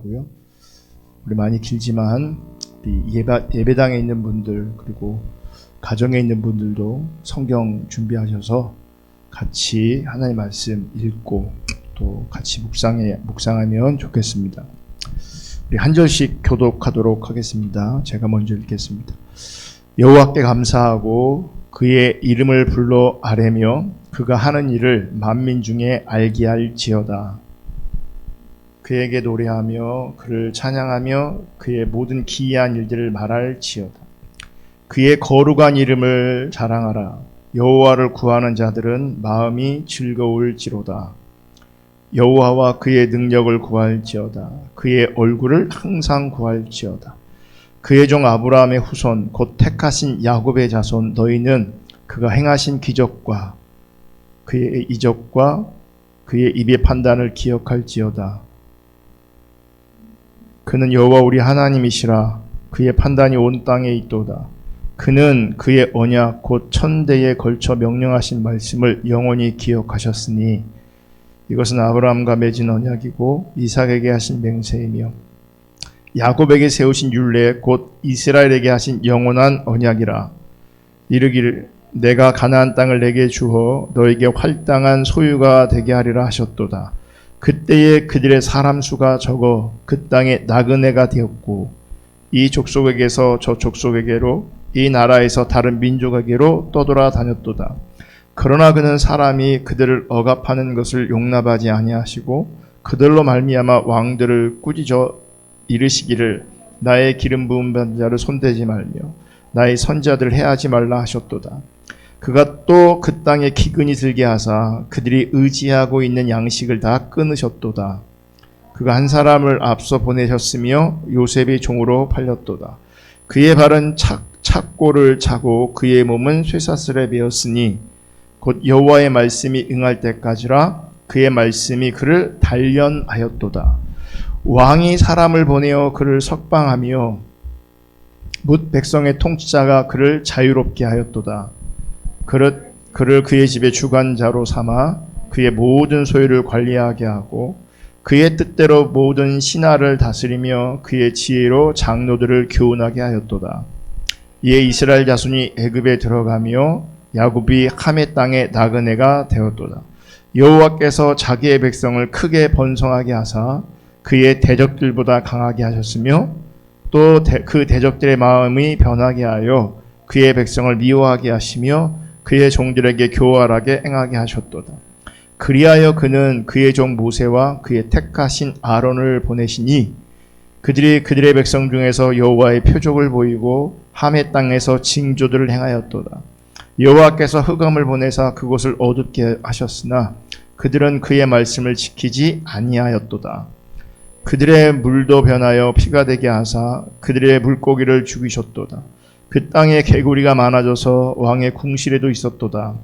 하고요. 우리 많이 길지만 우리 예배당에 있는 분들 그리고 가정에 있는 분들도 성경 준비하셔서 같이 하나님 말씀 읽고 또 같이 묵상하면 좋겠습니다. 우리 한 절씩 교독하도록 하겠습니다. 제가 먼저 읽겠습니다. 여호와께 감사하고 그의 이름을 불러 아뢰며 그가 하는 일을 만민 중에 알게 할지어다. 그에게 노래하며 그를 찬양하며 그의 모든 기이한 일들을 말할지어다. 그의 거룩한 이름을 자랑하라. 여호와를 구하는 자들은 마음이 즐거울지로다. 여호와와 그의 능력을 구할지어다. 그의 얼굴을 항상 구할지어다. 그의 종 아브라함의 후손 곧 택하신 야곱의 자손 너희는 그가 행하신 기적과 그의 이적과 그의 입의 판단을 기억할지어다. 그는 여호와 우리 하나님이시라. 그의 판단이 온 땅에 있도다. 그는 그의 언약 곧 천대에 걸쳐 명령하신 말씀을 영원히 기억하셨으니 이것은 아브라함과 맺은 언약이고 이삭에게 하신 맹세이며 야곱에게 세우신 율례 곧 이스라엘에게 하신 영원한 언약이라. 이르기를 내가 가나안 땅을 내게 주어 너에게 활당한 소유가 되게 하리라 하셨도다. 그때에 그들의 사람 수가 적어 그 땅에 나그네가 되었고 이 족속에게서 저 족속에게로 이 나라에서 다른 민족에게로 떠돌아 다녔도다. 그러나 그는 사람이 그들을 억압하는 것을 용납하지 아니하시고 그들로 말미암아 왕들을 꾸짖어 이르시기를 나의 기름 부은 자를 손대지 말며 나의 선자들을 해하지 말라 하셨도다. 그가 또 그 땅에 기근이 들게 하사 그들이 의지하고 있는 양식을 다 끊으셨도다. 그가 한 사람을 앞서 보내셨으며 요셉이 종으로 팔렸도다. 그의 발은 착고를 차고 그의 몸은 쇠사슬에 베었으니 곧 여호와의 말씀이 응할 때까지라. 그의 말씀이 그를 단련하였도다. 왕이 사람을 보내어 그를 석방하며 뭇 백성의 통치자가 그를 자유롭게 하였도다. 그를 그의 집의 주관자로 삼아 그의 모든 소유를 관리하게 하고 그의 뜻대로 모든 신하를 다스리며 그의 지혜로 장로들을 교훈하게 하였도다. 이에 이스라엘 자손이 애굽에 들어가며 야곱이 함의 땅에 나그네가 되었도다. 여호와께서 자기의 백성을 크게 번성하게 하사 그의 대적들보다 강하게 하셨으며 또 그 대적들의 마음이 변하게 하여 그의 백성을 미워하게 하시며 그의 종들에게 교활하게 행하게 하셨도다. 그리하여 그는 그의 종 모세와 그의 택하신 아론을 보내시니 그들의 백성 중에서 여호와의 표적을 보이고 함의 땅에서 징조들을 행하였도다. 여호와께서 흑암을 보내사 그곳을 어둡게 하셨으나 그들은 그의 말씀을 지키지 아니하였도다. 그들의 물도 변하여 피가 되게 하사 그들의 물고기를 죽이셨도다. 그 땅에 개구리가 많아져서 왕의 궁실에도 있었도다.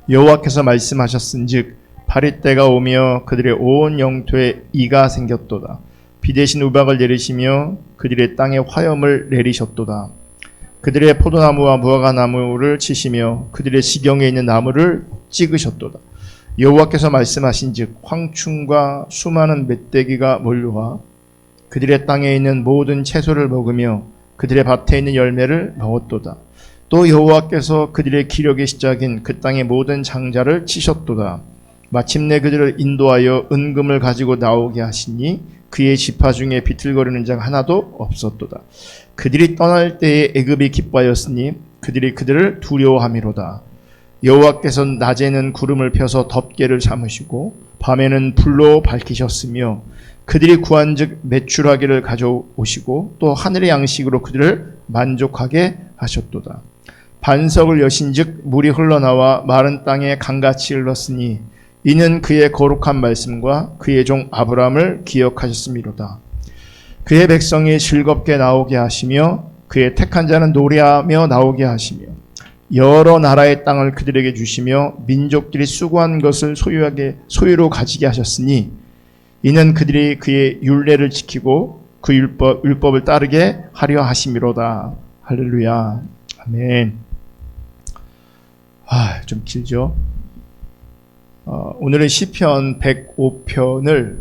여호와께서 말씀하셨은즉 파리 때가 오며 그들의 온 영토에 이가 생겼도다. 비 대신 우박을 내리시며 그들의 땅에 화염을 내리셨도다. 그들의 포도나무와 무화과나무를 치시며 그들의 지경에 있는 나무를 찍으셨도다. 여호와께서 말씀하신즉 황충과 수많은 멧돼지가 몰려와 그들의 땅에 있는 모든 채소를 먹으며 그들의 밭에 있는 열매를 먹었도다. 또 여호와께서 그들의 기력의 시작인 그 땅의 모든 장자를 치셨도다. 마침내 그들을 인도하여 은금을 가지고 나오게 하시니 그의 지파 중에 비틀거리는 자가 하나도 없었도다. 그들이 떠날 때에 애굽이 기뻐하였으니 그들이 그들을 두려워함이로다. 여호와께서 낮에는 구름을 펴서 덮개를 삼으시고 밤에는 불로 밝히셨으며 그들이 구한즉 매출하기를 가져오시고 또 하늘의 양식으로 그들을 만족하게 하셨도다. 반석을 여신즉 물이 흘러나와 마른 땅에 강같이 흘렀으니 이는 그의 거룩한 말씀과 그의 종 아브라함을 기억하셨음이로다. 그의 백성이 즐겁게 나오게 하시며 그의 택한 자는 노래하며 나오게 하시며 여러 나라의 땅을 그들에게 주시며 민족들이 수고한 것을 소유로 가지게 하셨으니 이는 그들이 그의 율례를 지키고 그 율법을 따르게 하려 하심이로다. 할렐루야. 아멘. 좀 길죠. 오늘은 시편 105편을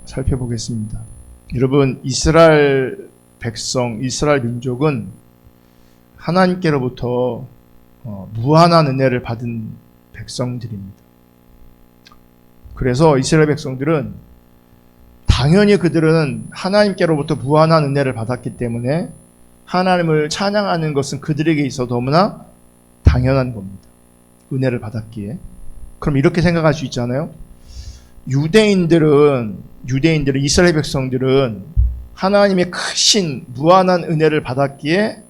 살펴보겠습니다. 여러분, 이스라엘 백성, 이스라엘 민족은 하나님께로부터 무한한 은혜를 받은 백성들입니다. 그래서 이스라엘 백성들은 당연히 그들은 하나님께로부터 무한한 은혜를 받았기 때문에 하나님을 찬양하는 것은 그들에게 있어 너무나 당연한 겁니다. 은혜를 받았기에. 그럼 이렇게 생각할 수 있잖아요. 유대인들은 이스라엘 백성들은 하나님의 크신 무한한 은혜를 받았기에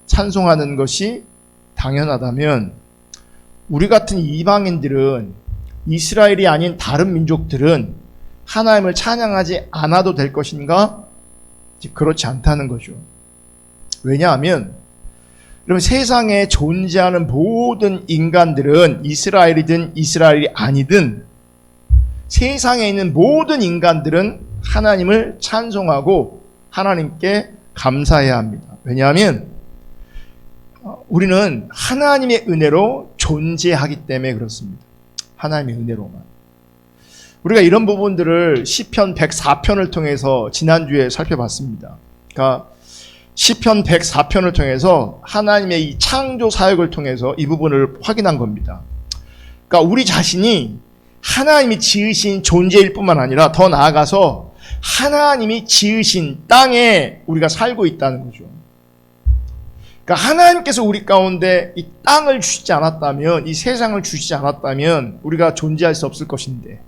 찬송하는 것이 당연하다면, 우리 같은 이방인들은, 이스라엘이 아닌 다른 민족들은 하나님을 찬양하지 않아도 될 것인가? 그렇지 않다는 거죠. 왜냐하면 여러분, 세상에 존재하는 모든 인간들은 이스라엘이든 이스라엘이 아니든 세상에 있는 모든 인간들은 하나님을 찬송하고 하나님께 감사해야 합니다. 왜냐하면 우리는 하나님의 은혜로 존재하기 때문에 그렇습니다. 하나님의 은혜로만. 우리가 이런 부분들을 시편 104편을 통해서 지난주에 살펴봤습니다. 그러니까 시편 104편을 통해서 하나님의 이 창조 사역을 통해서 이 부분을 확인한 겁니다. 그러니까 우리 자신이 하나님이 지으신 존재일 뿐만 아니라 더 나아가서 하나님이 지으신 땅에 우리가 살고 있다는 거죠. 그러니까 하나님께서 우리 가운데 이 땅을 주시지 않았다면, 이 세상을 주시지 않았다면 우리가 존재할 수 없을 것인데,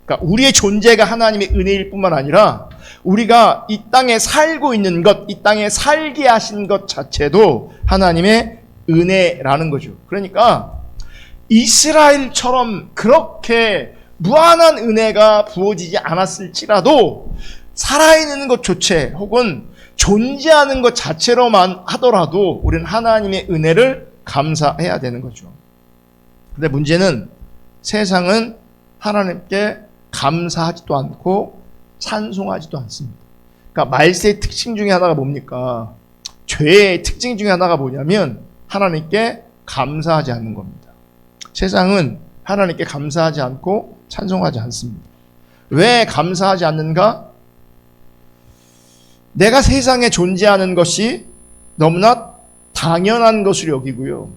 그러니까 우리의 존재가 하나님의 은혜일 뿐만 아니라 우리가 이 땅에 살고 있는 것, 이 땅에 살게 하신 것 자체도 하나님의 은혜라는 거죠. 그러니까 이스라엘처럼 그렇게 무한한 은혜가 부어지지 않았을지라도 살아있는 것조차 혹은 존재하는 것 자체로만 하더라도 우리는 하나님의 은혜를 감사해야 되는 거죠. 근데 문제는 세상은 하나님께 감사하지도 않고 찬송하지도 않습니다. 그러니까 말세의 특징 중에 하나가 뭡니까? 죄의 특징 중에 하나가 뭐냐면 하나님께 감사하지 않는 겁니다. 세상은 하나님께 감사하지 않고 찬송하지 않습니다. 왜 감사하지 않는가? 내가 세상에 존재하는 것이 너무나 당연한 것으로 여기고요.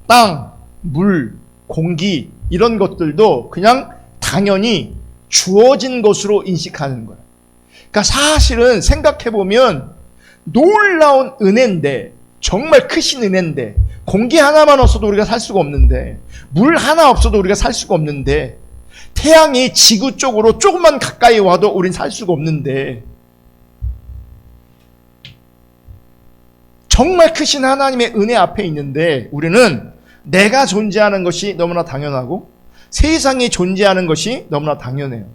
땅, 물, 공기 이런 것들도 그냥 당연히 주어진 것으로 인식하는 거예요. 그러니까 사실은 생각해보면 놀라운 은혜인데, 정말 크신 은혜인데, 공기 하나만 없어도 우리가 살 수가 없는데, 물 하나 없어도 우리가 살 수가 없는데, 태양이 지구 쪽으로 조금만 가까이 와도 우린 살 수가 없는데, 정말 크신 하나님의 은혜 앞에 있는데 우리는 내가 존재하는 것이 너무나 당연하고 세상이 존재하는 것이 너무나 당연해요.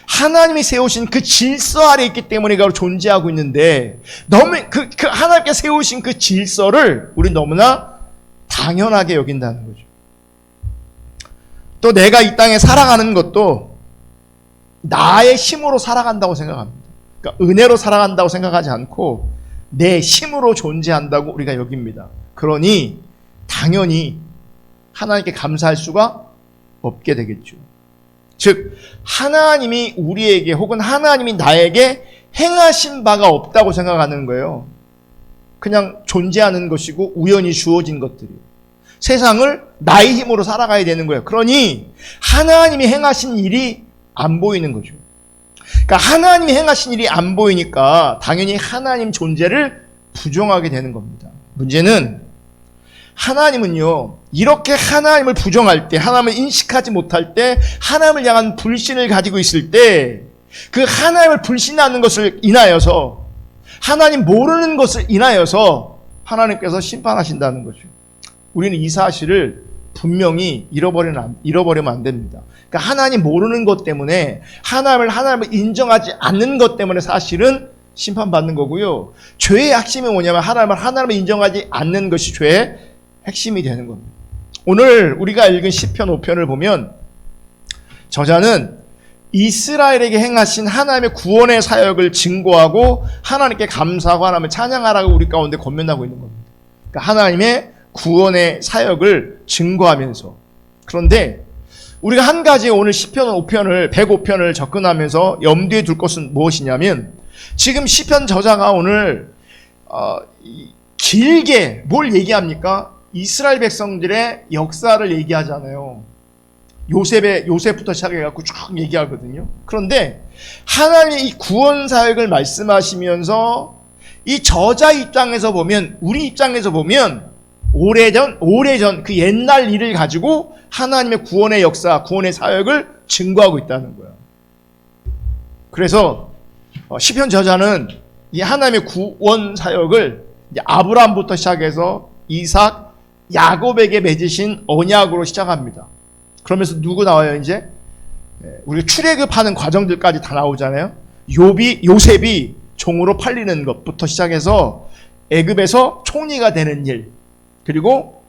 하나님이 세우신 그 질서 아래 있기 때문에 우리가 존재하고 있는데, 너무 그 하나님께 세우신 그 질서를 우리 너무나 당연하게 여긴다는 거죠. 또 내가 이 땅에 살아가는 것도 나의 힘으로 살아간다고 생각합니다. 그러니까 은혜로 살아간다고 생각하지 않고 내 힘으로 존재한다고 우리가 여깁니다. 그러니 당연히 하나님께 감사할 수가 없게 되겠죠. 즉 하나님이 우리에게 혹은 하나님이 나에게 행하신 바가 없다고 생각하는 거예요. 그냥 존재하는 것이고 우연히 주어진 것들이. 세상을 나의 힘으로 살아가야 되는 거예요. 그러니 하나님이 행하신 일이 안 보이는 거죠. 그러니까 하나님이 행하신 일이 안 보이니까 당연히 하나님 존재를 부정하게 되는 겁니다. 문제는 하나님은요, 이렇게 하나님을 부정할 때, 하나님을 인식하지 못할 때, 하나님을 향한 불신을 가지고 있을 때, 그 하나님을 불신하는 것을 인하여서, 하나님 모르는 것을 인하여서 하나님께서 심판하신다는 거죠. 우리는 이 사실을 분명히 잃어버리면 안 됩니다. 그러니까 하나님 모르는 것 때문에, 하나님을 인정하지 않는 것 때문에 사실은 심판받는 거고요. 죄의 핵심이 뭐냐면 하나님을 인정하지 않는 것이 죄의 핵심이 되는 겁니다. 오늘 우리가 읽은 시편 5편을 보면 저자는 이스라엘에게 행하신 하나님의 구원의 사역을 증거하고 하나님께 감사하고 하나님을 찬양하라고 우리 가운데 권면하고 있는 겁니다. 그러니까 하나님의 구원의 사역을 증거하면서. 그런데 우리가 한 가지 오늘 시편 5편을 105편을 접근하면서 염두에 둘 것은 무엇이냐면 지금 시편 저자가 오늘 길게 뭘 얘기합니까? 이스라엘 백성들의 역사를 얘기하잖아요. 요셉부터 시작해갖고 쭉 얘기하거든요. 그런데 하나님의 이 구원 사역을 말씀하시면서 이 저자 입장에서 보면, 우리 입장에서 보면 오래전 그 옛날 일을 가지고 하나님의 구원의 역사, 구원의 사역을 증거하고 있다는 거예요. 그래서 시편 저자는 이 하나님의 구원 사역을 아브라함부터 시작해서 이삭, 야곱에게 맺으신 언약으로 시작합니다. 그러면서 누구 나와요, 이제? 우리가 출애굽하는 과정들까지 다 나오잖아요. 요셉이 종으로 팔리는 것부터 시작해서 애굽에서 총리가 되는 일, 그리고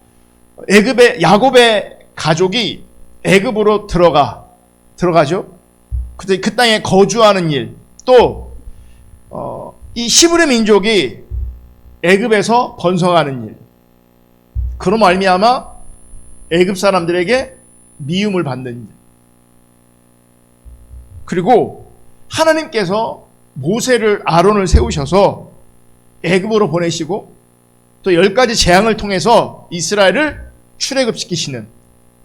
야곱의 가족이 애굽으로 들어가죠. 그 땅에 거주하는 일, 또 이 히브리 민족이 애굽에서 번성하는 일, 그로 말미암아 애굽 사람들에게 미움을 받는 일, 그리고 하나님께서 아론을 세우셔서 애굽으로 보내시고 또 10가지 재앙을 통해서 이스라엘을 출애굽시키시는,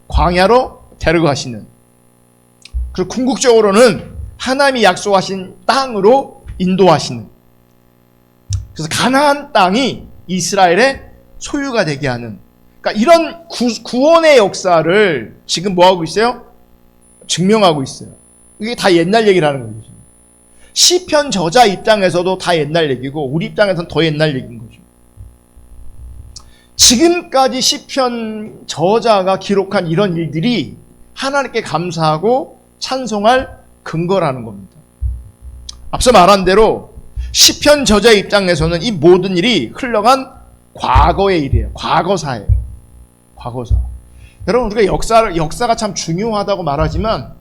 광야로 데려가시는, 그리고 궁극적으로는 하나님이 약속하신 땅으로 인도하시는, 그래서 가나안 땅이 이스라엘의 소유가 되게 하는, 그러니까 이런 구원의 역사를 지금 뭐하고 있어요? 증명하고 있어요. 이게 다 옛날 얘기라는 거죠. 시편 저자 입장에서도 다 옛날 얘기고 우리 입장에서는 더 옛날 얘기인 거죠. 지금까지 시편 저자가 기록한 이런 일들이 하나님께 감사하고 찬송할 근거라는 겁니다. 앞서 말한 대로 시편 저자 입장에서는 이 모든 일이 흘러간 과거의 일이에요. 과거사예요. 과거사. 여러분, 우리가 역사가 참 중요하다고 말하지만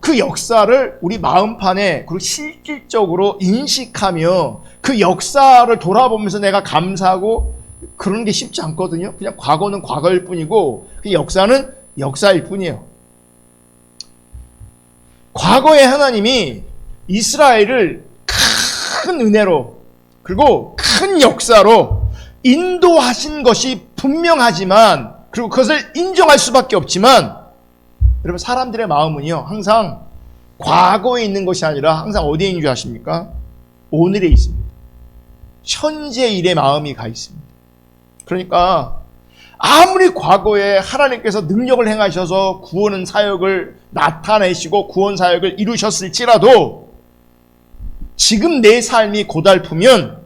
그 역사를 우리 마음판에 그리고 실질적으로 인식하며 그 역사를 돌아보면서 내가 감사하고 그러는 게 쉽지 않거든요. 그냥 과거는 과거일 뿐이고 그 역사는 역사일 뿐이에요. 과거에 하나님이 이스라엘을 큰 은혜로 그리고 큰 역사로 인도하신 것이 분명하지만, 그리고 그것을 인정할 수밖에 없지만, 여러분, 사람들의 마음은요 항상 과거에 있는 것이 아니라 항상 어디에 있는 줄 아십니까? 오늘에 있습니다. 현재 일에 마음이 가 있습니다. 그러니까 아무리 과거에 하나님께서 능력을 행하셔서 구원 사역을 나타내시고 구원 사역을 이루셨을지라도 지금 내 삶이 고달프면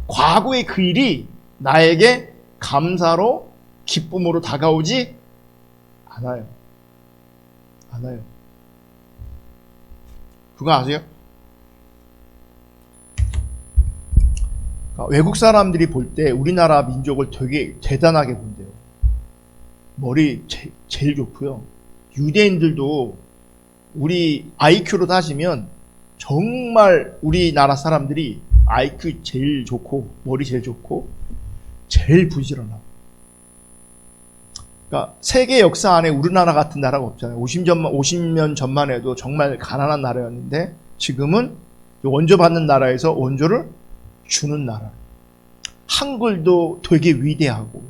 과거의 그 일이 나에게 감사로 기쁨으로 다가오지 않아요. 그거 아세요? 그러니까 외국 사람들이 볼 때 우리나라 민족을 되게 대단하게 본대요. 머리 제일 좋고요. 유대인들도 우리 IQ로 따지면 정말 우리나라 사람들이 IQ 제일 좋고 머리 제일 좋고 제일 부지런하고. 그러니까 세계 역사 안에 우리나라 같은 나라가 없잖아요. 50년 전만 해도 정말 가난한 나라였는데 지금은 원조받는 나라에서 원조를 주는 나라. 한글도 되게 위대하고.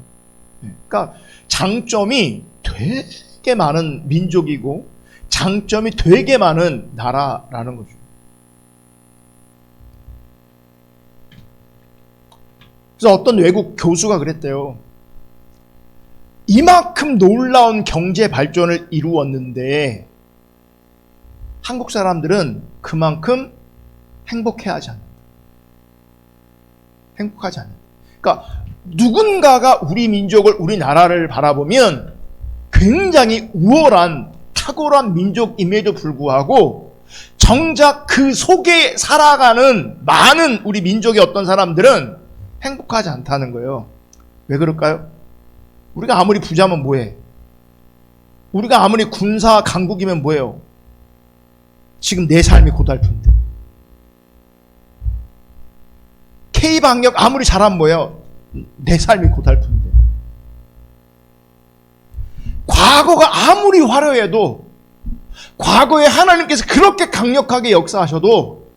그러니까 장점이 되게 많은 민족이고 장점이 되게 많은 나라라는 거죠. 그래서 어떤 외국 교수가 그랬대요. 이만큼 놀라운 경제 발전을 이루었는데 한국 사람들은 그만큼 행복해하지 않는다. 행복하지 않는다. 그러니까 누군가가 우리 민족을, 우리나라를 바라보면 굉장히 우월한 탁월한 민족임에도 불구하고 정작 그 속에 살아가는 많은 우리 민족의 어떤 사람들은 행복하지 않다는 거예요. 왜 그럴까요? 우리가 아무리 부자면 뭐해? 우리가 아무리 군사 강국이면 뭐해요? 지금 내 삶이 고달픈데. K방역 아무리 잘하면 뭐예요? 내 삶이 고달픈데. 과거가 아무리 화려해도, 과거에 하나님께서 그렇게 강력하게 역사하셔도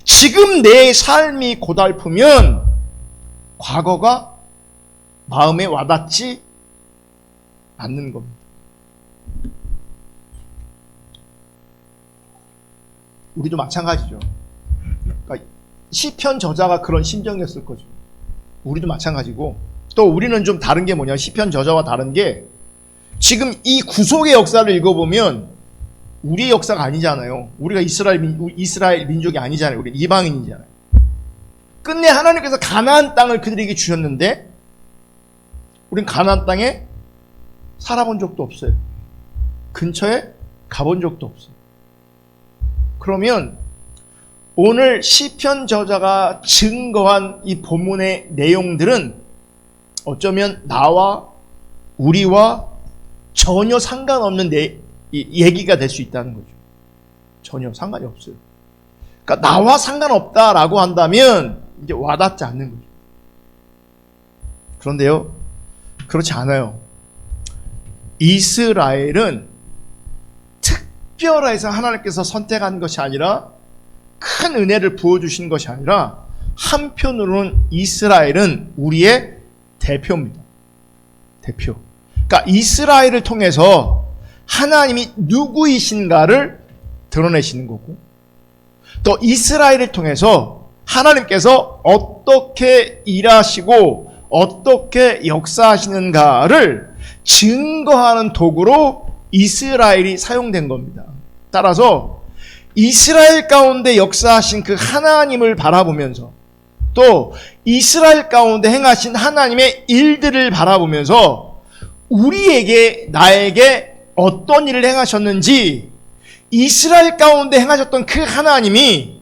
지금 내 삶이 고달프면 과거가 마음에 와닿지 않는 겁니다. 우리도 마찬가지죠. 그러니까 시편 저자가 그런 심정이었을 거죠. 우리도 마찬가지고, 또 우리는 좀 다른 게 뭐냐, 시편 저자와 다른 게, 지금 이 구속의 역사를 읽어보면 우리의 역사가 아니잖아요. 우리가 이스라엘 민족이 아니잖아요. 우리는 이방인이잖아요. 끝내 하나님께서 가나안 땅을 그들에게 주셨는데 우린 가나안 땅에 살아본 적도 없어요. 근처에 가본 적도 없어요. 그러면 오늘 시편 저자가 증거한 이 본문의 내용들은 어쩌면 나와 우리와 전혀 상관없는 얘기가 될 수 있다는 거죠. 전혀 상관이 없어요. 그러니까 나와 상관없다라고 한다면 이제 와닿지 않는 거죠. 그런데요, 그렇지 않아요. 이스라엘은 특별해서 하나님께서 선택한 것이 아니라, 큰 은혜를 부어주신 것이 아니라, 한편으로는 이스라엘은 우리의 대표입니다. 대표. 그러니까 이스라엘을 통해서 하나님이 누구이신가를 드러내시는 거고, 또 이스라엘을 통해서 하나님께서 어떻게 일하시고 어떻게 역사하시는가를 증거하는 도구로 이스라엘이 사용된 겁니다. 따라서 이스라엘 가운데 역사하신 그 하나님을 바라보면서, 또 이스라엘 가운데 행하신 하나님의 일들을 바라보면서 우리에게, 나에게 어떤 일을 행하셨는지, 이스라엘 가운데 행하셨던 그 하나님이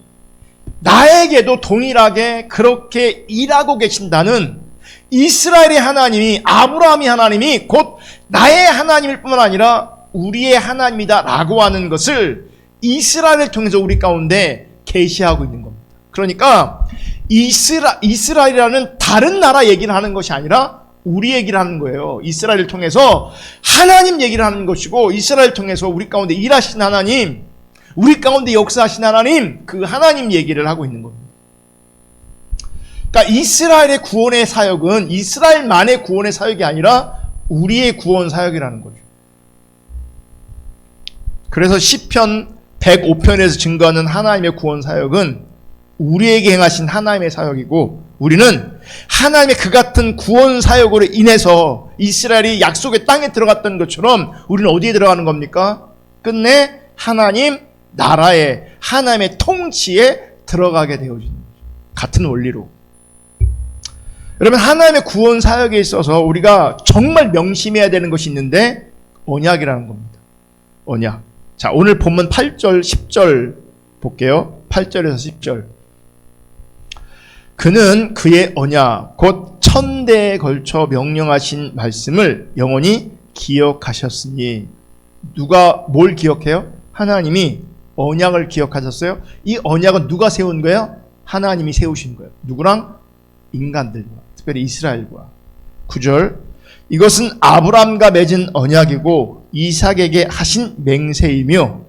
나에게도 동일하게 그렇게 일하고 계신다는, 이스라엘의 하나님이, 아브라함의 하나님이 곧 나의 하나님일 뿐만 아니라 우리의 하나님이다 라고 하는 것을 이스라엘을 통해서 우리 가운데 계시하고 있는 겁니다. 그러니까 이스라엘이라는 다른 나라 얘기를 하는 것이 아니라 우리 얘기를 하는 거예요. 이스라엘을 통해서 하나님 얘기를 하는 것이고, 이스라엘을 통해서 우리 가운데 일하신 하나님, 우리 가운데 역사하신 하나님, 그 하나님 얘기를 하고 있는 겁니다. 그러니까 이스라엘의 구원의 사역은 이스라엘만의 구원의 사역이 아니라 우리의 구원 사역이라는 거죠. 그래서 시편 105편에서 증거하는 하나님의 구원 사역은 우리에게 행하신 하나님의 사역이고, 우리는 하나님의 그 같은 구원 사역으로 인해서 이스라엘이 약속의 땅에 들어갔던 것처럼 우리는 어디에 들어가는 겁니까? 끝내 하나님 나라에, 하나님의 통치에 들어가게 되어지는 거죠. 같은 원리로. 여러분, 하나님의 구원 사역에 있어서 우리가 정말 명심해야 되는 것이 있는데, 언약이라는 겁니다. 언약. 자, 오늘 본문 8절, 10절 볼게요. 8절에서 10절. 그는 그의 언약, 곧 천대에 걸쳐 명령하신 말씀을 영원히 기억하셨으니. 누가 뭘 기억해요? 하나님이 언약을 기억하셨어요. 이 언약은 누가 세운 거예요? 하나님이 세우신 거예요. 누구랑? 인간들과, 특별히 이스라엘과. 9절. 이것은 아브람과 맺은 언약이고 이삭에게 하신 맹세이며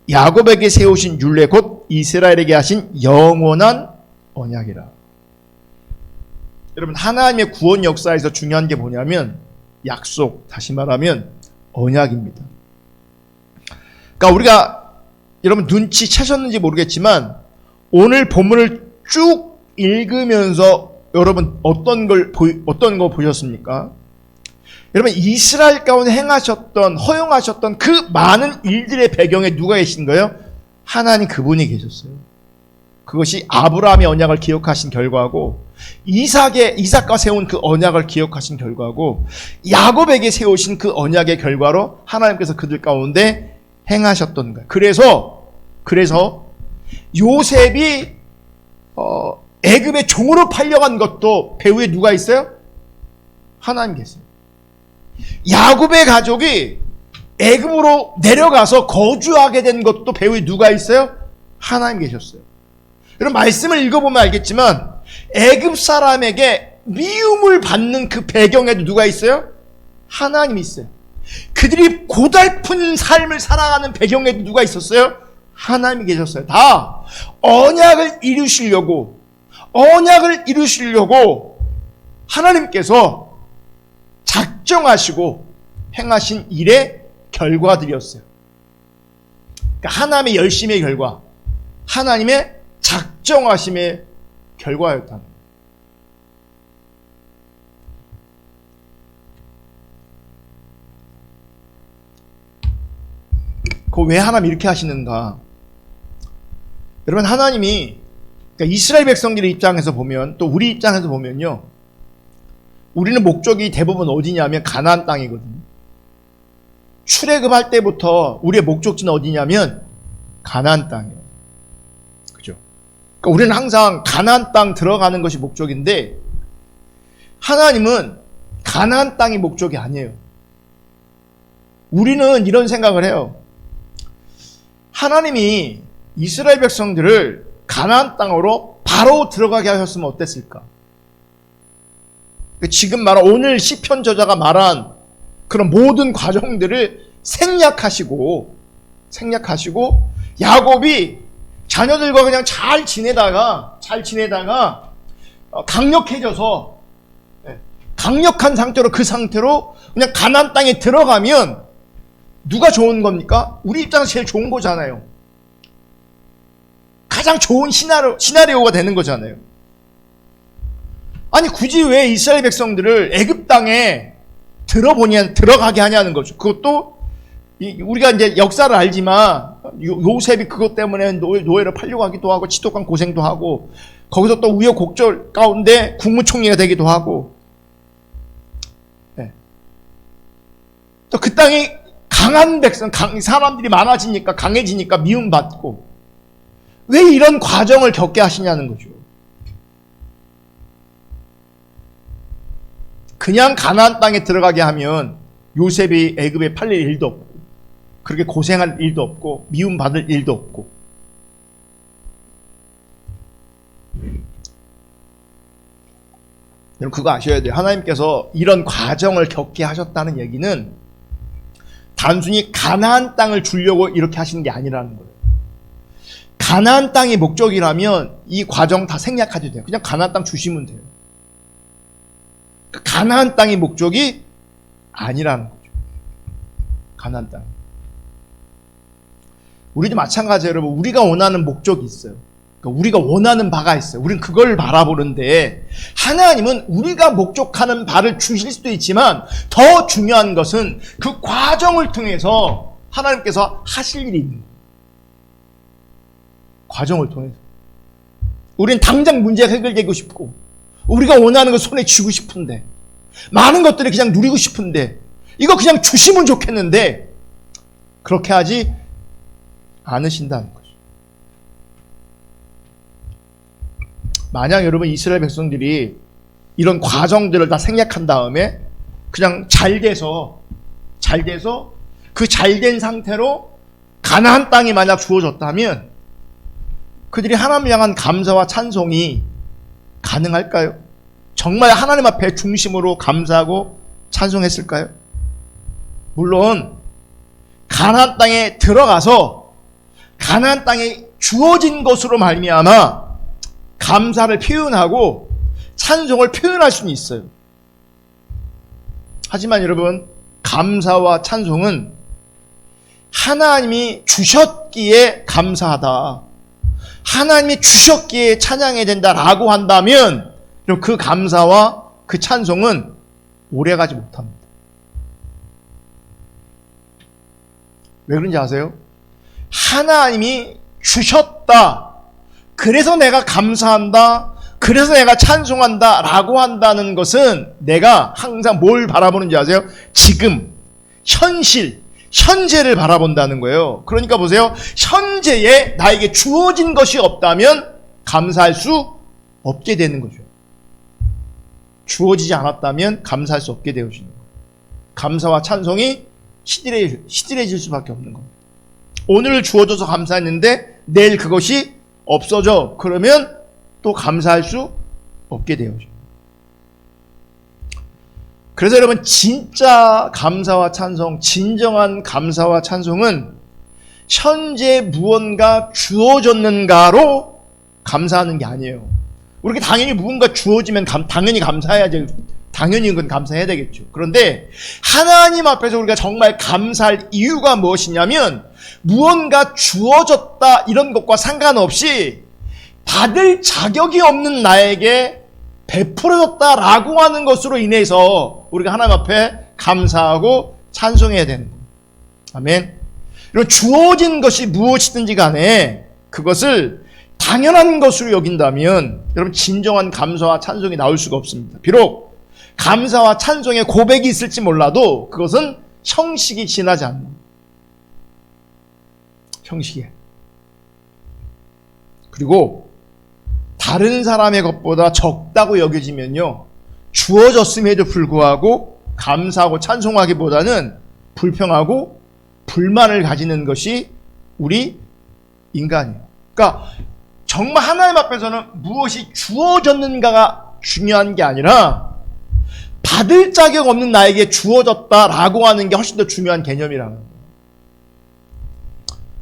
야곱에게 세우신 율례, 곧 이스라엘에게 하신 영원한 언약이라. 여러분, 하나님의 구원 역사에서 중요한 게 뭐냐면 약속, 다시 말하면 언약입니다. 그러니까 우리가, 여러분 눈치채셨는지 모르겠지만 오늘 본문을 쭉 읽으면서 여러분 어떤 거 보셨습니까? 여러분, 이스라엘 가운데 행하셨던, 허용하셨던 그 많은 일들의 배경에 누가 계신 거예요? 하나님 그분이 계셨어요. 그것이 아브라함의 언약을 기억하신 결과고, 이삭과 세운 그 언약을 기억하신 결과고, 야곱에게 세우신 그 언약의 결과로 하나님께서 그들 가운데 행하셨던 거예요. 그래서 요셉이 애굽의 종으로 팔려간 것도 배후에 누가 있어요? 하나님 계세요. 야곱의 가족이 애굽으로 내려가서 거주하게 된 것도 배후에 누가 있어요? 하나님 계셨어요. 여러분, 말씀을 읽어보면 알겠지만 애굽 사람에게 미움을 받는 그 배경에도 누가 있어요? 하나님이 있어요. 그들이 고달픈 삶을 살아가는 배경에 누가 있었어요? 하나님이 계셨어요. 다 언약을 이루시려고 하나님께서 작정하시고 행하신 일의 결과들이었어요. 그러니까 하나님의 열심의 결과, 하나님의 작정하심의 결과였다는 거예요. 왜 하나님 이렇게 하시는가? 여러분, 하나님이, 그러니까 이스라엘 백성들의 입장에서 보면, 또 우리 입장에서 보면요, 우리는 목적이 대부분 어디냐면 가나안 땅이거든요. 출애굽할 때부터 우리의 목적지는 어디냐면 가나안 땅이에요. 그죠? 그러니까 우리는 항상 가나안 땅 들어가는 것이 목적인데, 하나님은 가나안 땅이 목적이 아니에요. 우리는 이런 생각을 해요. 하나님이 이스라엘 백성들을 가나안 땅으로 바로 들어가게 하셨으면 어땠을까? 지금 말한 오늘 시편 저자가 말한 그런 모든 과정들을 생략하시고 야곱이 자녀들과 그냥 잘 지내다가 강력해져서, 강력한 상태로, 그 상태로 그냥 가나안 땅에 들어가면 누가 좋은 겁니까? 우리 입장에서 제일 좋은 거잖아요. 가장 좋은 시나리오가 되는 거잖아요. 아니, 굳이 왜 이스라엘 백성들을 애굽 땅에 들어가게 하냐는 거죠. 그것도 우리가 이제 역사를 알지만 요셉이 그것 때문에 노예로 팔려고 하기도 하고 지독한 고생도 하고, 거기서 또 우여곡절 가운데 국무총리가 되기도 하고, 또 그 땅이 강한 백성, 사람들이 많아지니까, 강해지니까 미움받고, 왜 이런 과정을 겪게 하시냐는 거죠. 그냥 가나안 땅에 들어가게 하면 요셉이 애굽에 팔릴 일도 없고, 그렇게 고생할 일도 없고, 미움받을 일도 없고. 여러분, 그거 아셔야 돼요. 하나님께서 이런 과정을 겪게 하셨다는 얘기는 단순히 가나안 땅을 주려고 이렇게 하시는 게 아니라는 거예요. 가나안 땅이 목적이라면 이 과정 다 생략하셔도 돼요. 그냥 가나안 땅 주시면 돼요. 가나안 땅이 목적이 아니라는 거죠. 가나안 땅. 우리도 마찬가지예요, 여러분. 우리가 원하는 목적이 있어요. 그러니까 우리가 원하는 바가 있어요. 우리는 그걸 바라보는데, 하나님은 우리가 목적하는 바를 주실 수도 있지만, 더 중요한 것은 그 과정을 통해서 하나님께서 하실 일이 있는 거예요. 과정을 통해서. 우리는 당장 문제가 해결되고 싶고, 우리가 원하는 걸 손에 쥐고 싶은데, 많은 것들을 그냥 누리고 싶은데, 이거 그냥 주시면 좋겠는데, 그렇게 하지 않으신다는 거죠. 만약 여러분 이스라엘 백성들이 이런 과정들을 다 생략한 다음에 그냥 잘 돼서 그 잘된 상태로 가나안 땅이 만약 주어졌다면, 그들이 하나님을 향한 감사와 찬송이 가능할까요? 정말 하나님 앞에 중심으로 감사하고 찬송했을까요? 물론 가나안 땅에 들어가서 가나안 땅에 주어진 것으로 말미암아 감사를 표현하고 찬송을 표현할 수는 있어요. 하지만 여러분, 감사와 찬송은 하나님이 주셨기에 감사하다, 하나님이 주셨기에 찬양해야 된다라고 한다면 그 감사와 그 찬송은 오래가지 못합니다. 왜 그런지 아세요? 하나님이 주셨다, 그래서 내가 감사한다, 그래서 내가 찬송한다 라고 한다는 것은 내가 항상 뭘 바라보는지 아세요? 지금, 현재를 바라본다는 거예요. 그러니까 보세요. 현재에 나에게 주어진 것이 없다면 감사할 수 없게 되는 거죠. 주어지지 않았다면 감사할 수 없게 되어지는 거예요. 감사와 찬송이 시들해질 수밖에 없는 겁니다. 오늘 주어져서 감사했는데 내일 그것이 없어져. 그러면 또 감사할 수 없게 되어져요. 그래서 여러분, 진짜 감사와 찬송, 진정한 감사와 찬송은 현재 무언가 주어졌는가로 감사하는 게 아니에요. 우리가 당연히 무언가 주어지면 당연히 감사해야죠. 당연히 그건 감사해야 되겠죠. 그런데 하나님 앞에서 우리가 정말 감사할 이유가 무엇이냐면, 무언가 주어졌다 이런 것과 상관없이 받을 자격이 없는 나에게 베풀어졌다라고 하는 것으로 인해서 우리가 하나님 앞에 감사하고 찬송해야 되는 거예요. 아멘. 그리고 주어진 것이 무엇이든지 간에 그것을 당연한 것으로 여긴다면 여러분, 진정한 감사와 찬송이 나올 수가 없습니다. 비록 감사와 찬송의 고백이 있을지 몰라도 그것은 형식이 지나지 않는, 형식에. 그리고 다른 사람의 것보다 적다고 여겨지면요, 주어졌음에도 불구하고 감사하고 찬송하기보다는 불평하고 불만을 가지는 것이 우리 인간이에요. 그러니까 정말 하나님 앞에서는 무엇이 주어졌는가가 중요한 게 아니라 받을 자격 없는 나에게 주어졌다라고 하는 게 훨씬 더 중요한 개념이라는 거예요.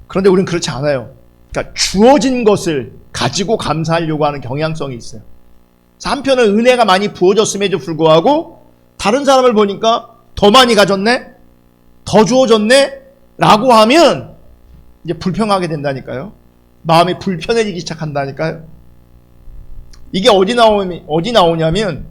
그런데 우리는 그렇지 않아요. 그러니까 주어진 것을 가지고 감사하려고 하는 경향성이 있어요. 한편은 은혜가 많이 부어졌음에도 불구하고 다른 사람을 보니까 더 많이 가졌네? 더 주어졌네? 라고 하면 이제 불평하게 된다니까요. 마음이 불편해지기 시작한다니까요. 이게 어디 나오냐면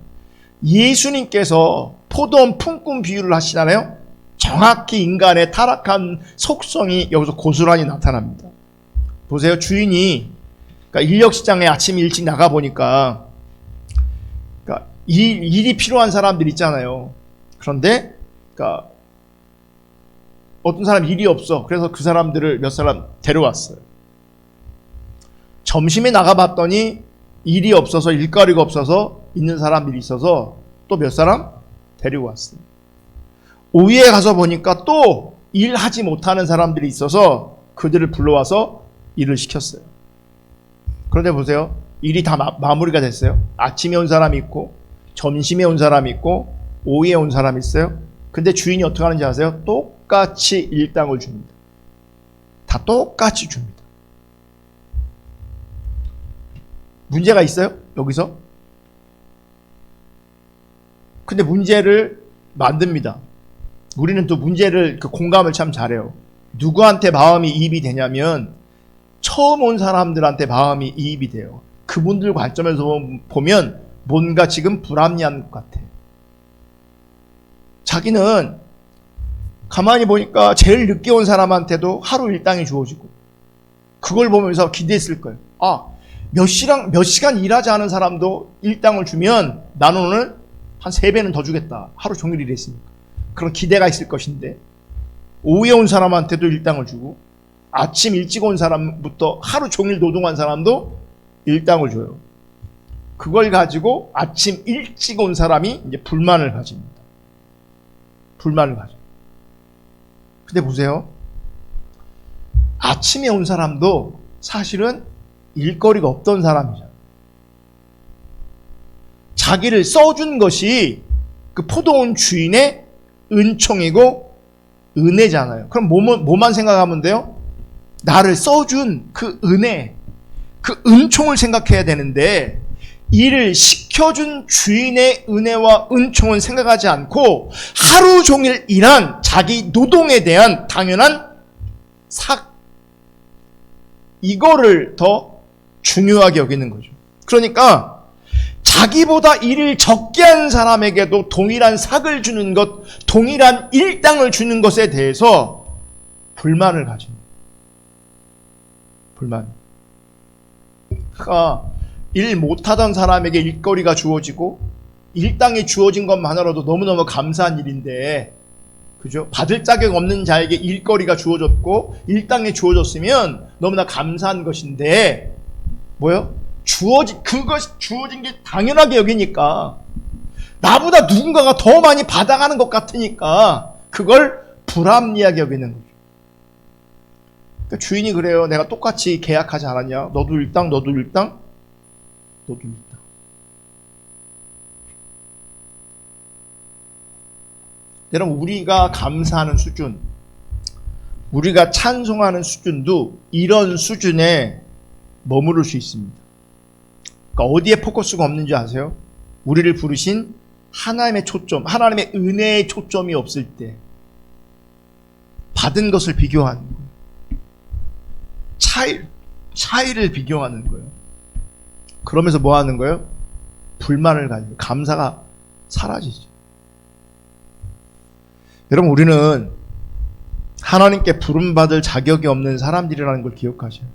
예수님께서 포도원 품꾼 비유를 하시잖아요. 정확히 인간의 타락한 속성이 여기서 고스란히 나타납니다. 보세요. 주인이, 그러니까 인력시장에 아침 일찍 나가보니까, 그러니까 일이 필요한 사람들 있잖아요. 그런데 그러니까 어떤 사람 일이 없어. 그래서 그 사람들을 몇 사람 데려왔어요. 점심에 나가봤더니 일이 없어서, 일거리가 없어서 있는 사람들이 있어서 또 몇 사람 데리고 왔어요. 오후에 가서 보니까 또 일하지 못하는 사람들이 있어서 그들을 불러와서 일을 시켰어요. 그런데 보세요. 일이 다 마무리가 됐어요. 아침에 온 사람이 있고, 점심에 온 사람이 있고, 오후에 온 사람이 있어요. 근데 주인이 어떻게 하는지 아세요? 똑같이 일당을 줍니다. 다 똑같이 줍니다. 문제가 있어요? 여기서? 근데 문제를 만듭니다. 우리는 또 문제를, 그 공감을 참 잘해요. 누구한테 마음이 이입이 되냐면 처음 온 사람들한테 마음이 이입이 돼요. 그분들 관점에서 보면 뭔가 지금 불합리한 것 같아. 자기는 가만히 보니까 제일 늦게 온 사람한테도 하루 일당이 주어지고, 그걸 보면서 기대했을 거예요. 아, 몇 시간 일하지 않은 사람도 일당을 주면 나는 오늘 한 3배는 더 주겠다. 하루 종일 일했으니까. 그런 기대가 있을 것인데, 오후에 온 사람한테도 일당을 주고, 아침 일찍 온 사람부터 하루 종일 노동한 사람도 일당을 줘요. 그걸 가지고 아침 일찍 온 사람이 이제 불만을 가집니다. 불만을 가져. 근데 보세요. 아침에 온 사람도 사실은 일거리가 없던 사람이잖아요. 자기를 써준 것이 그 포도원 주인의 은총이고 은혜잖아요. 그럼 뭐만 생각하면 돼요? 나를 써준 그 은혜, 그 은총을 생각해야 되는데, 일을 시켜준 주인의 은혜와 은총은 생각하지 않고 하루 종일 일한 자기 노동에 대한 당연한 이거를 더 중요하게 여기는 거죠. 그러니까 자기보다 일을 적게 한 사람에게도 동일한 삭을 주는 것, 동일한 일당을 주는 것에 대해서 불만을 가집니다. 불만. 그러니까 일 못하던 사람에게 일거리가 주어지고 일당이 주어진 것만으로도 너무너무 감사한 일인데, 그죠? 받을 자격 없는 자에게 일거리가 주어졌고 일당이 주어졌으면 너무나 감사한 것인데, 뭐요? 그것이 주어진 게 당연하게 여기니까, 나보다 누군가가 더 많이 받아가는 것 같으니까 그걸 불합리하게 여기는 거죠. 그러니까 주인이 그래요. 내가 똑같이 계약하지 않았냐? 너도 일당, 너도 일당, 너도 일당. 여러분, 우리가 감사하는 수준, 우리가 찬송하는 수준도 이런 수준에 머무를 수 있습니다. 그러니까 어디에 포커스가 없는지 아세요? 우리를 부르신 하나님의 초점, 하나님의 은혜의 초점이 없을 때 받은 것을 비교하는 거예요. 차이를 비교하는 거예요. 그러면서 뭐 하는 거예요? 불만을 가지고 감사가 사라지죠. 여러분, 우리는 하나님께 부름받을 자격이 없는 사람들이라는 걸 기억하셔야 돼요.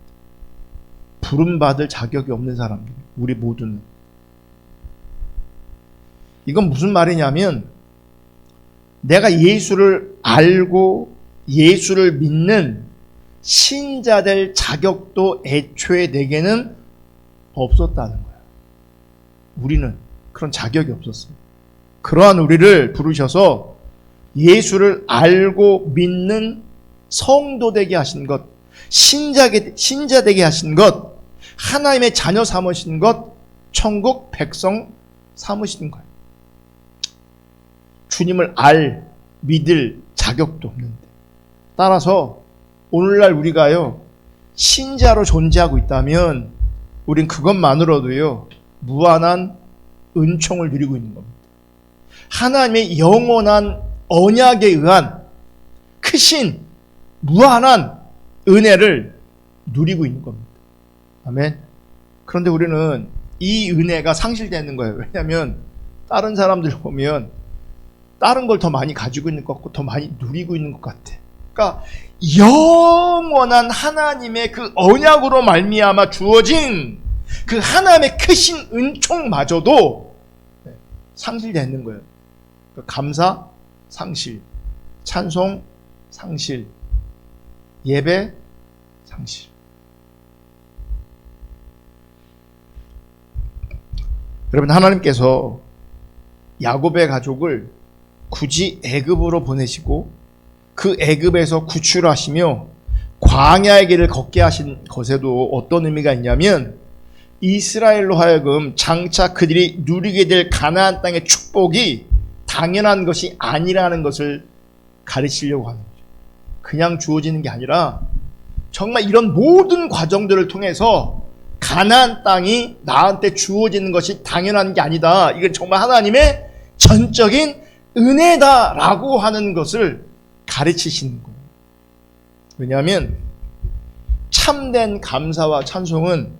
부름받을 자격이 없는 사람들, 우리 모두는. 이건 무슨 말이냐면, 내가 예수를 알고 예수를 믿는 신자될 자격도 애초에 내게는 없었다는 거야. 우리는 그런 자격이 없었어요. 그러한 우리를 부르셔서 예수를 알고 믿는 성도 되게 하신 것, 신자 되게 하신 것, 하나님의 자녀 삼으신 것, 천국 백성 삼으신 거예요. 주님을 믿을 자격도 없는데. 따라서 오늘날 우리가요, 신자로 존재하고 있다면 우린 그것만으로도요, 무한한 은총을 누리고 있는 겁니다. 하나님의 영원한 언약에 의한 크신 무한한 은혜를 누리고 있는 겁니다. 아멘. 그런데 우리는 이 은혜가 상실되는 거예요. 왜냐하면 다른 사람들 보면 다른 걸 더 많이 가지고 있는 것 같고 더 많이 누리고 있는 것 같아. 그러니까 영원한 하나님의 그 언약으로 말미암아 주어진 그 하나님의 크신 은총마저도 상실되는 거예요. 감사 상실, 찬송 상실, 예배 상실. 여러분, 하나님께서 야곱의 가족을 굳이 애굽으로 보내시고 그 애굽에서 구출하시며 광야의 길을 걷게 하신 것에도 어떤 의미가 있냐면, 이스라엘로 하여금 장차 그들이 누리게 될 가나안 땅의 축복이 당연한 것이 아니라는 것을 가르치려고 하는 거죠. 그냥 주어지는 게 아니라 정말 이런 모든 과정들을 통해서 가나안 땅이 나한테 주어지는 것이 당연한 게 아니다. 이건 정말 하나님의 전적인 은혜다라고 하는 것을 가르치시는 거예요. 왜냐하면 참된 감사와 찬송은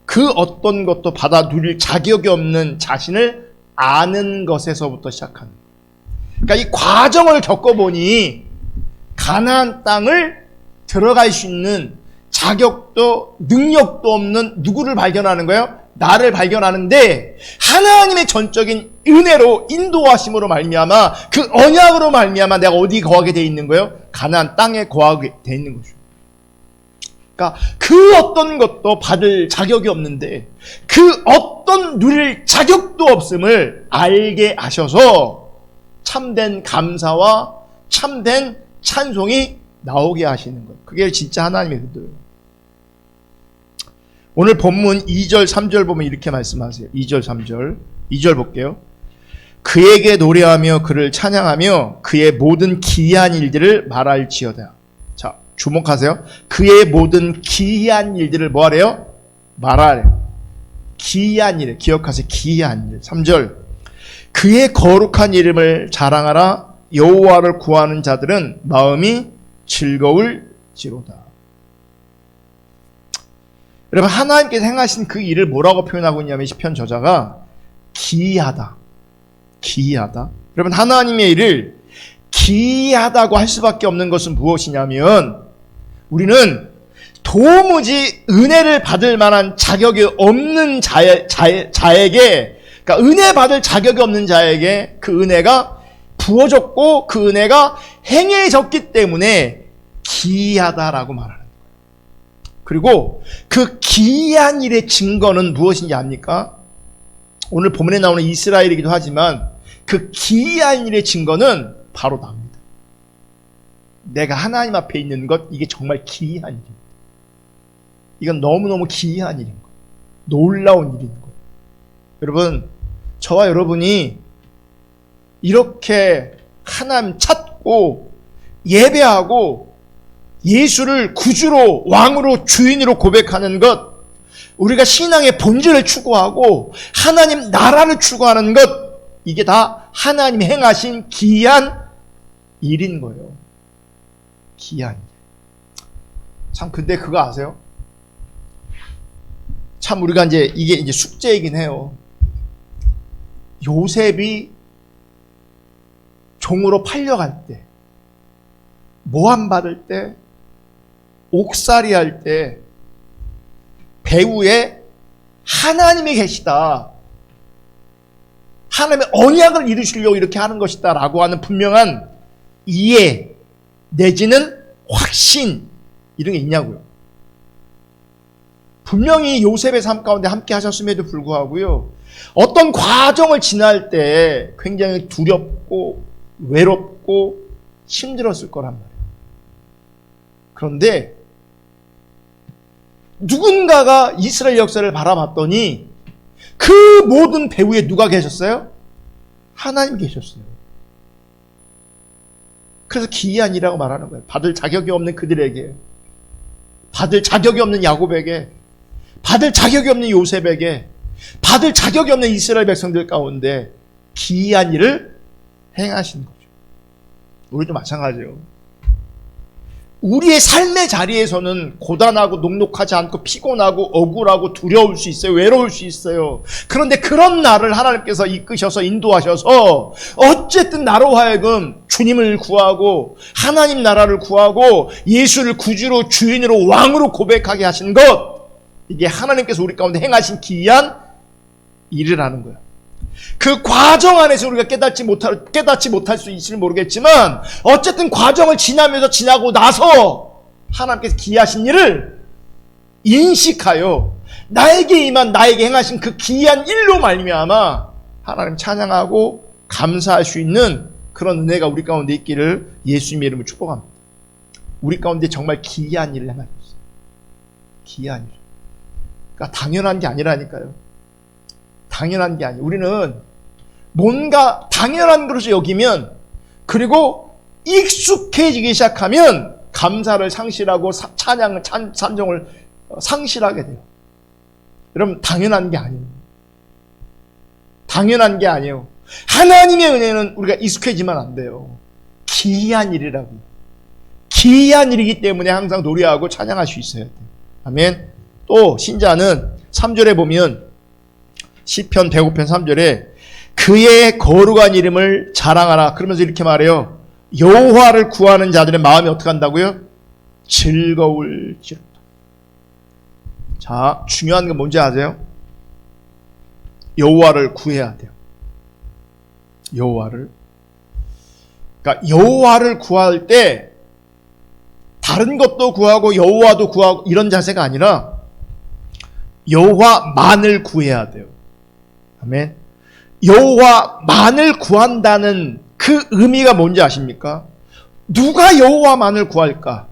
그 어떤 것도 받아 누릴 자격이 없는 자신을 아는 것에서부터 시작하는 거예요. 그러니까 이 과정을 겪어보니 가나안 땅을 들어갈 수 있는 자격도 능력도 없는 누구를 발견하는 거예요? 나를 발견하는데, 하나님의 전적인 은혜로 인도하심으로 말미암아 그 언약으로 말미암아 내가 어디 거하게 돼 있는 거예요? 가나안 땅에 거하게 돼 있는 거죠. 그러니까 그 어떤 것도 받을 자격이 없는데 그 어떤 누릴 자격도 없음을 알게 하셔서 참된 감사와 참된 찬송이 나오게 하시는 거예요. 그게 진짜 하나님의 의도예요. 오늘 본문 2절 3절 보면 이렇게 말씀하세요. 2절 3절 2절 볼게요. 그에게 노래하며 그를 찬양하며 그의 모든 기이한 일들을 말할지어다. 자, 주목하세요. 그의 모든 기이한 일들을 뭐하래요? 말하래요. 기이한 일, 기억하세요. 기이한 일. 3절 그의 거룩한 이름을 자랑하라. 여호와를 구하는 자들은 마음이 즐거울지로다. 여러분, 하나님께서 행하신 그 일을 뭐라고 표현하고 있냐면 시편 저자가 기이하다. 기이하다. 여러분, 하나님의 일을 기이하다고 할 수밖에 없는 것은 무엇이냐면, 우리는 도무지 은혜를 받을 만한 자격이 없는 자에게, 그러니까 은혜 받을 자격이 없는 자에게 그 은혜가 부어졌고 그 은혜가 행해졌기 때문에 기이하다라고 말하는 거예요. 그리고 그 기이한 일의 증거는 무엇인지 압니까? 오늘 본문에 나오는 이스라엘이기도 하지만 그 기이한 일의 증거는 바로 나옵니다. 내가 하나님 앞에 있는 것, 이게 정말 기이한 일입니다. 이건 너무너무 기이한 일인 거예요. 놀라운 일인 거예요. 여러분, 저와 여러분이 이렇게 하나님 찾고 예배하고 예수를 구주로 왕으로 주인으로 고백하는 것, 우리가 신앙의 본질을 추구하고 하나님 나라를 추구하는 것, 이게 다 하나님이 행하신 귀한 일인 거예요. 귀한 일. 참 근데 그거 아세요? 참 우리가 이게 이제 숙제이긴 해요. 요셉이 종으로 팔려갈 때, 모함 받을 때, 옥살이 할 때 배후에 하나님이 계시다. 하나님의 언약을 이루시려고 이렇게 하는 것이다 라고 하는 분명한 이해 내지는 확신, 이런 게 있냐고요. 분명히 요셉의 삶 가운데 함께 하셨음에도 불구하고요, 어떤 과정을 지날 때 굉장히 두렵고 외롭고 힘들었을 거란 말이에요. 그런데 누군가가 이스라엘 역사를 바라봤더니 그 모든 배후에 누가 계셨어요? 하나님 계셨어요. 그래서 기이한이라고 말하는 거예요. 받을 자격이 없는 그들에게, 받을 자격이 없는 야곱에게, 받을 자격이 없는 요셉에게, 받을 자격이 없는 이스라엘 백성들 가운데 기이한 일을 행하신 거죠. 우리도 마찬가지예요. 우리의 삶의 자리에서는 고단하고 녹록하지 않고 피곤하고 억울하고 두려울 수 있어요. 외로울 수 있어요. 그런데 그런 나를 하나님께서 이끄셔서 인도하셔서 어쨌든 나로 하여금 주님을 구하고 하나님 나라를 구하고 예수를 구주로 주인으로 왕으로 고백하게 하신 것, 이게 하나님께서 우리 가운데 행하신 기이한 일을 하는 거예요. 그 과정 안에서 우리가 깨닫지 못할 수 있을지 모르겠지만 어쨌든 과정을 지나고 나서 하나님께서 기이하신 일을 인식하여 나에게 임한, 나에게 행하신 그 기이한 일로 말미암아 하나님 찬양하고 감사할 수 있는 그런 은혜가 우리 가운데 있기를 예수님의 이름으로 축복합니다. 우리 가운데 정말 기이한 일을 행하셨어요. 기이한 일. 그러니까 당연한 게 아니라니까요. 당연한 게 아니에요. 우리는 뭔가 당연한 것으로 여기면, 그리고 익숙해지기 시작하면 감사를 상실하고 찬양을, 찬송을 상실하게 돼요. 여러분, 당연한 게 아니에요. 당연한 게 아니에요. 하나님의 은혜는 우리가 익숙해지면 안 돼요. 기이한 일이라고요. 기이한 일이기 때문에 항상 노래하고 찬양할 수 있어야 돼요. 아멘. 또 신자는 3절에 보면, 시편 105편 3절에 그의 거룩한 이름을 자랑하라, 그러면서 이렇게 말해요. 여호와를 구하는 자들의 마음이 어떻게 한다고요? 즐거울지로다. 자, 중요한 건 뭔지 아세요? 여호와를 구해야 돼요. 여호와를. 그러니까 여호와를 구할 때 다른 것도 구하고 여호와도 구하고 이런 자세가 아니라 여호와만을 구해야 돼요. 아멘. 여호와만을 구한다는 그 의미가 뭔지 아십니까? 누가 여호와만을 구할까?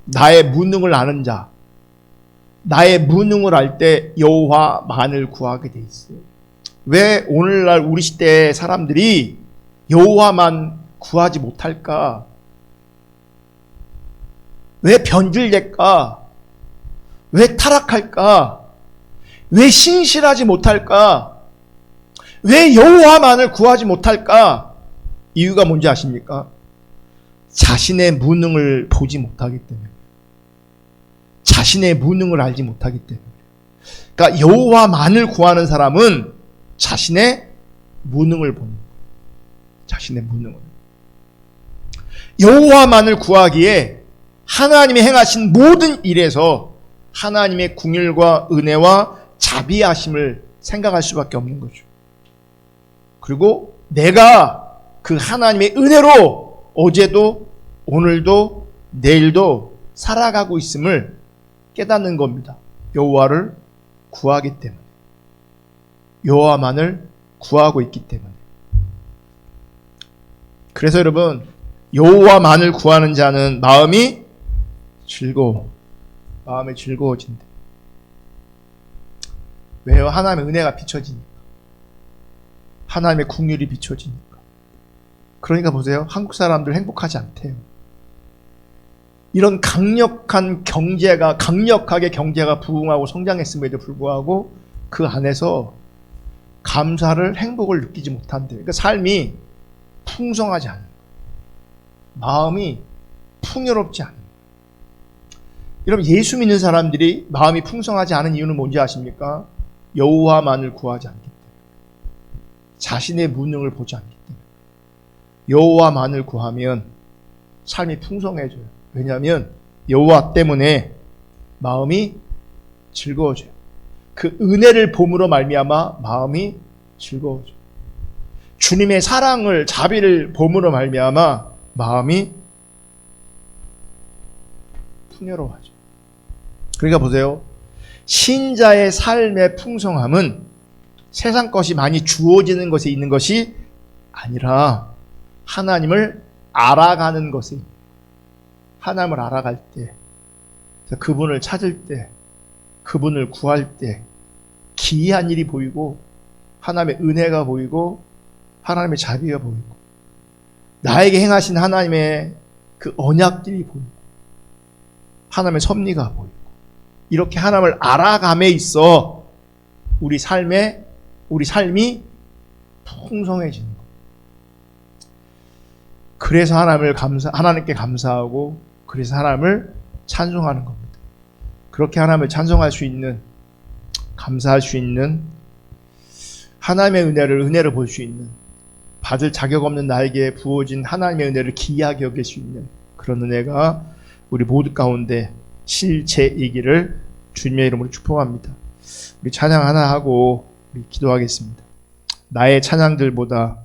나의 무능을 아는 자, 나의 무능을 알 때 여호와만을 구하게 돼 있어요. 왜 오늘날 우리 시대의 사람들이 여호와만 구하지 못할까? 왜 변질될까? 왜 타락할까? 왜 신실하지 못할까? 왜 여호와만을 구하지 못할까? 이유가 뭔지 아십니까? 자신의 무능을 보지 못하기 때문에, 자신의 무능을 알지 못하기 때문에. 그러니까 여호와만을 구하는 사람은 자신의 무능을 보는 거예요. 자신의 무능을. 여호와만을 구하기에 하나님이 행하신 모든 일에서 하나님의 긍휼과 은혜와 자비하심을 생각할 수밖에 없는 거죠. 그리고 내가 그 하나님의 은혜로 어제도 오늘도 내일도 살아가고 있음을 깨닫는 겁니다. 여호와를 구하기 때문에, 여호와만을 구하고 있기 때문에. 그래서 여러분, 여호와만을 구하는 자는 마음이 즐거워진대. 왜요? 하나님의 은혜가 비춰지니까, 하나님의 긍휼이 비춰지니까. 그러니까 보세요. 한국 사람들 행복하지 않대요. 이런 강력하게 경제가 부흥하고 성장했음에도 불구하고 그 안에서 감사를, 행복을 느끼지 못한대요. 그러니까 삶이 풍성하지 않은 거예요. 마음이 풍요롭지 않은 거예요. 여러분, 예수 믿는 사람들이 마음이 풍성하지 않은 이유는 뭔지 아십니까? 여호와만을 구하지 않기 때문에. 자신의 무능을 보지 않기 때문에. 여호와만을 구하면 삶이 풍성해져요. 왜냐하면 여호와 때문에 마음이 즐거워져요. 그 은혜를 봄으로 말미암아 마음이 즐거워져요. 주님의 사랑을, 자비를 봄으로 말미암아 마음이 풍요로워져. 그러니까 보세요. 신자의 삶의 풍성함은 세상 것이 많이 주어지는 것에 있는 것이 아니라 하나님을 알아가는 것에, 하나님을 알아갈 때, 그분을 찾을 때, 그분을 구할 때 기이한 일이 보이고 하나님의 은혜가 보이고 하나님의 자비가 보이고 나에게 행하신 하나님의 그 언약들이 보이고 하나님의 섭리가 보이고, 이렇게 하나님을 알아감에 있어 우리 삶이 풍성해지는 거예요. 그래서 하나님께 감사하고, 그래서 하나님을 찬송하는 겁니다. 그렇게 하나님을 찬송할 수 있는, 감사할 수 있는, 하나님의 은혜를 볼 수 있는, 받을 자격 없는 나에게 부어진 하나님의 은혜를 귀하게 여길 수 있는 그런 은혜가 우리 모두 가운데 실제이기를 주님의 이름으로 축복합니다. 우리 찬양 하나 하고 우리 기도하겠습니다. 나의 찬양들보다